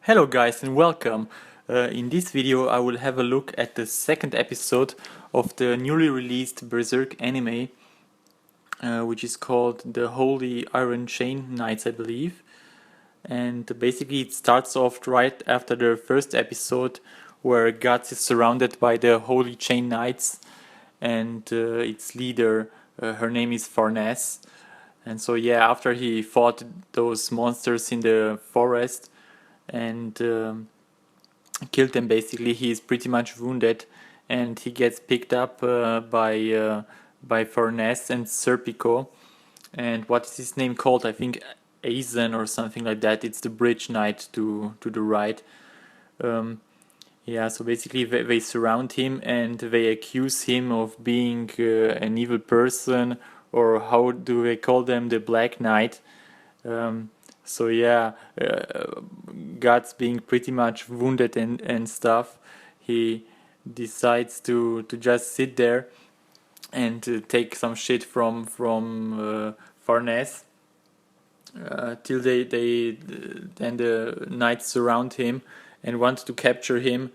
Hello guys and welcome. In this video I will have a look at the second episode of the newly released Berserk anime, which is called The Holy Iron Chain Knights, I believe. And basically it starts off right after the first episode where Guts is surrounded by the Holy Chain Knights and its leader, her name is Farnes. And so yeah, after he fought those monsters in the forest and killed them, basically he is pretty much wounded and he gets picked up by Farnes and Serpico. And what is his name called? I think Aizen or something like that. It's the bridge knight to the right. Yeah, so basically they surround him and they accuse him of being an evil person, or how do they call them, the Black Knight. So yeah, Guts being pretty much wounded and stuff, he decides to just sit there and take some shit from Farnes till then the knights surround him and want to capture him,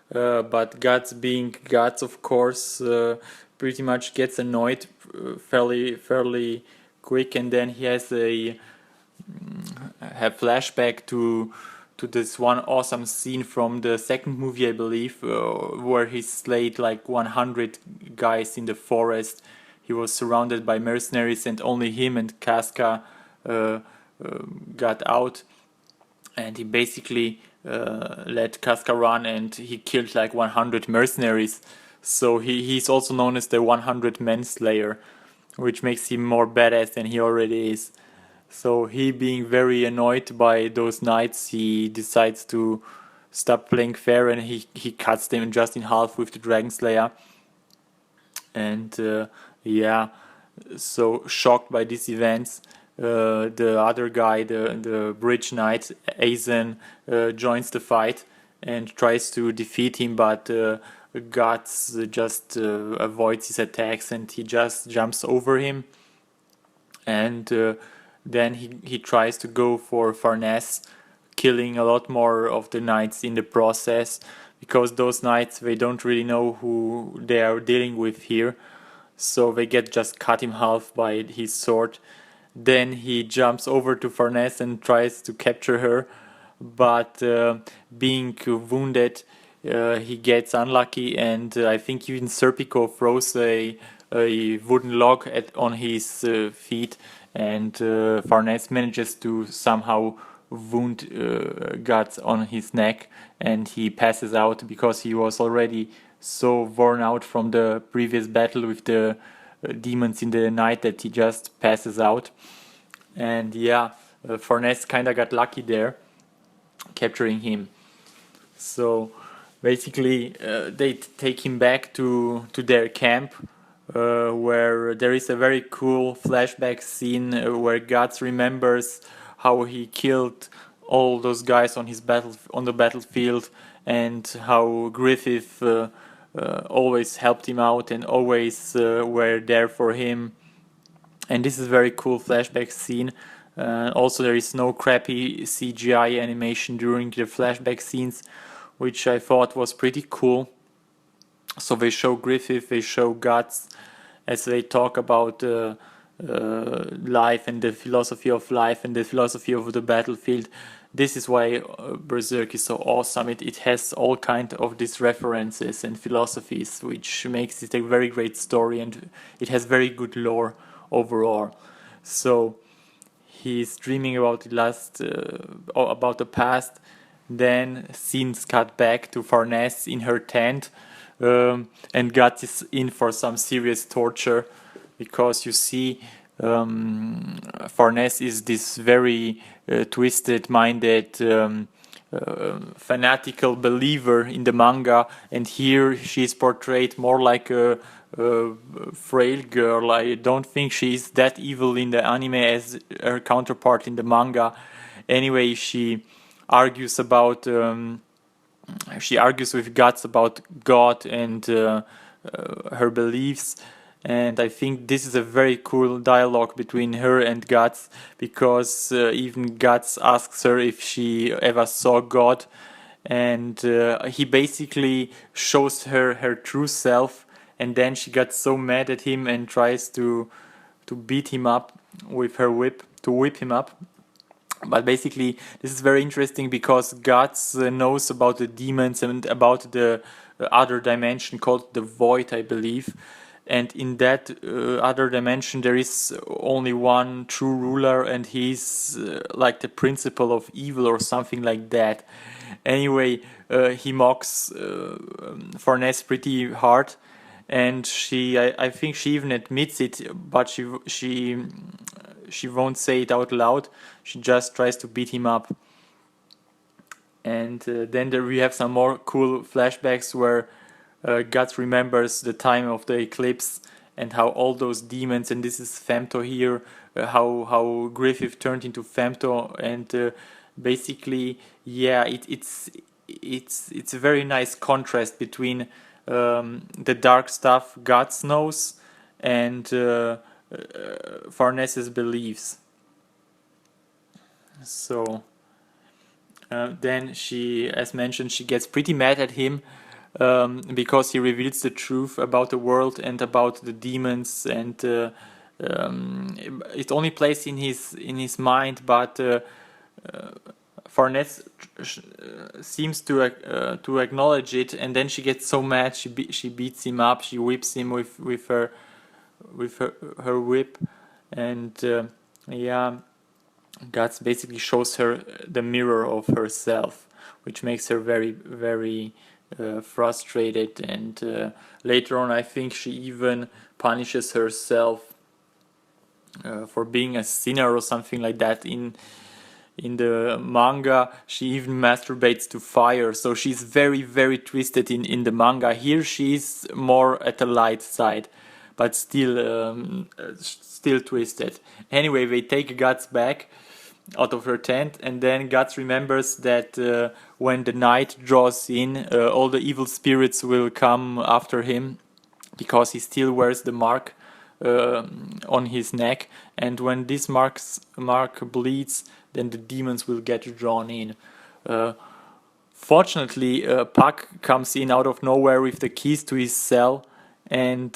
but Guts being Guts, of course, pretty much gets annoyed fairly quick, and then he has a flashback to this one awesome scene from the second movie, I believe, where he slayed like 100 guys in the forest. He was surrounded by mercenaries and only him and Casca got out, and he basically let Casca run and he killed like 100 mercenaries. So he's also known as the 100 Men Slayer, which makes him more badass than he already is. So he, being very annoyed by those knights, he decides to stop playing fair and he cuts them just in half with the Dragon Slayer. And yeah, so shocked by these events, the other guy, the bridge knight, Aizen, joins the fight and tries to defeat him, but Guts just avoids his attacks and he just jumps over him. And then he tries to go for Farnes, killing a lot more of the knights in the process, because those knights, they don't really know who they are dealing with here, so they get just cut in half by his sword. Then he jumps over to Farnes and tries to capture her, but being wounded, he gets unlucky, and I think even Serpico throws a wooden log on his feet, and Farnes manages to somehow wound Guts on his neck, and he passes out because he was already so worn out from the previous battle with the demons in the night that he just passes out. And yeah, Farnes kinda got lucky there, capturing him. So basically they take him back to their camp, where there is a very cool flashback scene where Guts remembers how he killed all those guys on the battlefield, and how Griffith always helped him out and always were there for him. And this is a very cool flashback scene. Also, there is no crappy CGI animation during the flashback scenes, which I thought was pretty cool. So they show Griffith, they show Guts as they talk about life and the philosophy of life and the philosophy of the battlefield. This is why Berserk is so awesome. It has all kind of these references and philosophies, which makes it a very great story, and it has very good lore overall. So he's dreaming about about the past. Then scenes cut back to Farnes in her tent, and Guts is in for some serious torture, because you see Farnes is this very twisted-minded, fanatical believer in the manga, and here she is portrayed more like a frail girl. I don't think she's that evil in the anime as her counterpart in the manga. Anyway, she argues with Guts about God and her beliefs, And I think this is a very cool dialogue between her and Guts, because even Guts asks her if she ever saw God, and he basically shows her her true self, and then she got so mad at him and tries to beat him up with her whip, to whip him up. But basically this is very interesting because Guts knows about the demons and about the other dimension called the Void, I believe. And in that other dimension there is only one true ruler, and he's like the principle of evil or something like that. Anyway, he mocks Farnes pretty hard, and I think she even admits it, but she won't say it out loud. She just tries to beat him up. And then we have some more cool flashbacks where Guts remembers the time of the eclipse and how all those demons, and this is Femto here, how Griffith turned into Femto, and basically, yeah, it's a very nice contrast between the dark stuff Guts knows and Farnes's beliefs. So then she, as mentioned, she gets pretty mad at him because he reveals the truth about the world and about the demons, and it only plays in his mind, but Farnes seems to acknowledge it, and then she gets so mad she beats him up, she whips him with her whip, and yeah, Guts basically shows her the mirror of herself, which makes her very, very frustrated, and later on I think she even punishes herself for being a sinner or something like that. In the manga she even masturbates to fire, so she's very, very twisted in the manga. Here she's more at the light side, but still twisted. Anyway, they take Guts back out of her tent, and then Guts remembers that when the night draws in, all the evil spirits will come after him, because he still wears the mark on his neck, and when this mark bleeds, then the demons will get drawn in. Fortunately, Puck comes in out of nowhere with the keys to his cell, and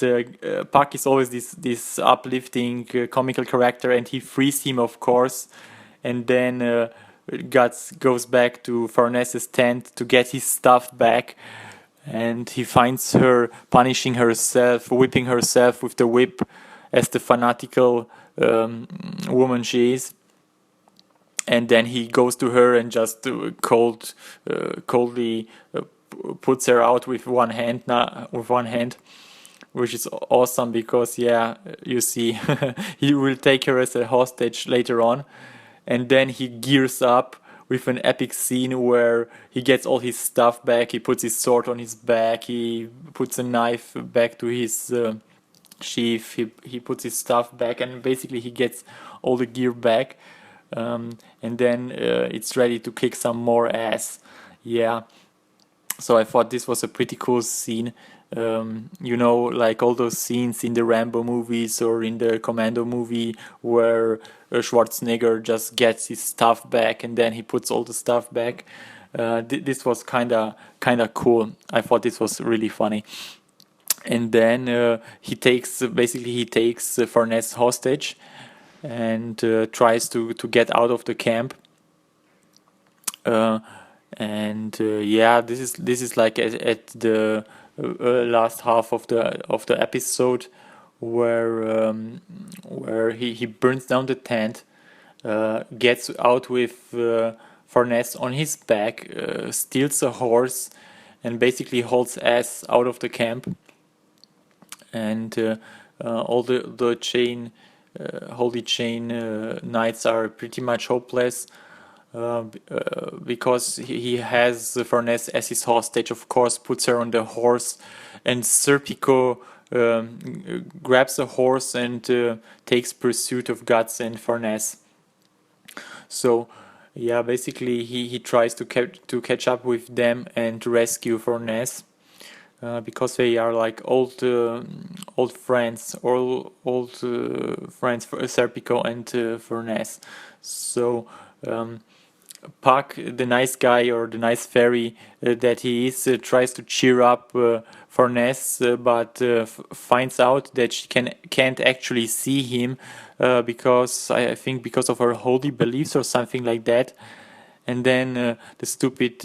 Puck is always this uplifting comical character, and he frees him, of course, and then Guts goes back to Farnes's tent to get his stuff back, and he finds her punishing herself, whipping herself with the whip as the fanatical woman she is. And then he goes to her and just coldly puts her out with one hand, which is awesome because, yeah, you see, he will take her as a hostage later on. And then he gears up with an epic scene where he gets all his stuff back. He puts his sword on his back. He puts a knife back to his sheath. He puts his stuff back, and basically he gets all the gear back. And then it's ready to kick some more ass. Yeah. So I thought this was a pretty cool scene. You know, like all those scenes in the Rambo movies or in the Commando movie where Schwarzenegger just gets his stuff back and then he puts all the stuff back. This was kinda cool. I thought this was really funny. And then he takes Farnes hostage and tries to get out of the camp. Yeah, this is like at the last half of the episode where he burns down the tent, gets out with Farnes on his back, steals a horse, and basically hauls ass out of the camp. And all the chain, holy chain knights are pretty much hopeless. Because he has Farnes as his hostage, of course, puts her on the horse, and Serpico grabs a horse and takes pursuit of Guts and Farnes. So, yeah, basically he tries to catch up with them and rescue Farnes. because they are like old friends, or old friends for Serpico and Furness. So Puck, the nice guy or the nice fairy that he is, tries to cheer up Furness, but finds out that she can't actually see him because I think because of her holy beliefs or something like that. And then the stupid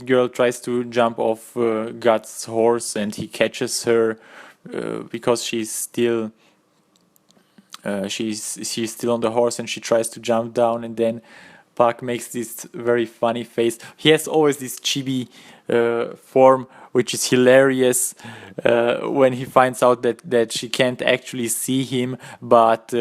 girl tries to jump off Guts' horse, and he catches her because she's still on the horse, and she tries to jump down, and then Puck makes this very funny face. He has always this chibi form, which is hilarious when he finds out that she can't actually see him, but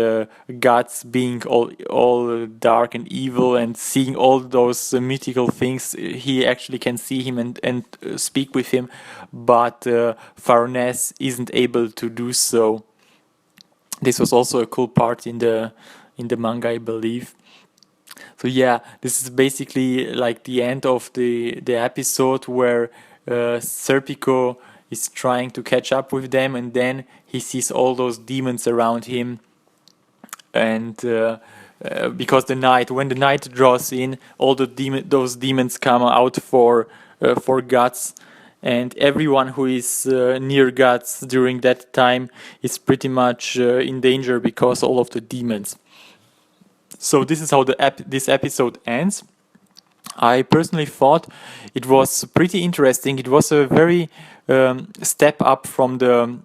Guts, being all dark and evil and seeing all those mythical things, he actually can see him and speak with him, but Farnese isn't able to do so. This was also a cool part in the manga, I believe. So yeah, this is basically like the end of the episode where Serpico is trying to catch up with them, and then he sees all those demons around him, and because when the night draws in, all those demons come out for Guts, and everyone who is near Guts during that time is pretty much in danger because all of the demons. So this is how this episode ends. I personally thought it was pretty interesting. It was a very step up from the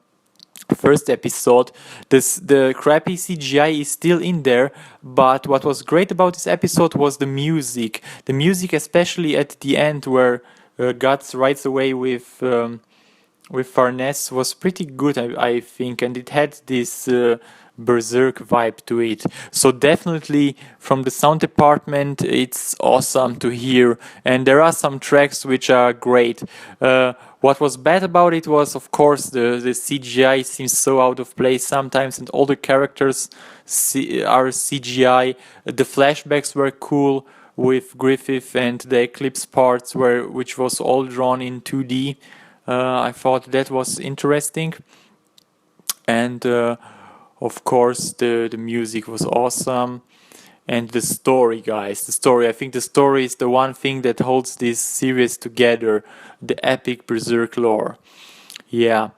first episode. The crappy CGI is still in there, but what was great about this episode was the music. The music, especially at the end where Guts rides away with Farnese, was pretty good, I think, and it had this Berserk vibe to it. So definitely from the sound department, it's awesome to hear, and there are some tracks which are great. What was bad about it was, of course, the CGI seems so out of place sometimes, and all the characters are CGI. The flashbacks were cool with Griffith, and the Eclipse parts which was all drawn in 2D. I thought that was interesting, and of course the music was awesome, and the story, guys. I think the story is the one thing that holds this series together, the epic Berserk lore. Yeah.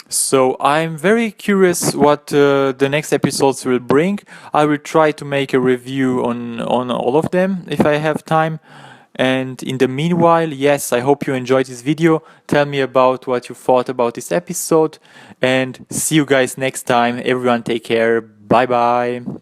So I'm very curious what the next episodes will bring. I will try to make a review on all of them if I have time. And in the meanwhile, yes, I hope you enjoyed this video. Tell me about what you thought about this episode, and see you guys next time. Everyone take care. Bye bye.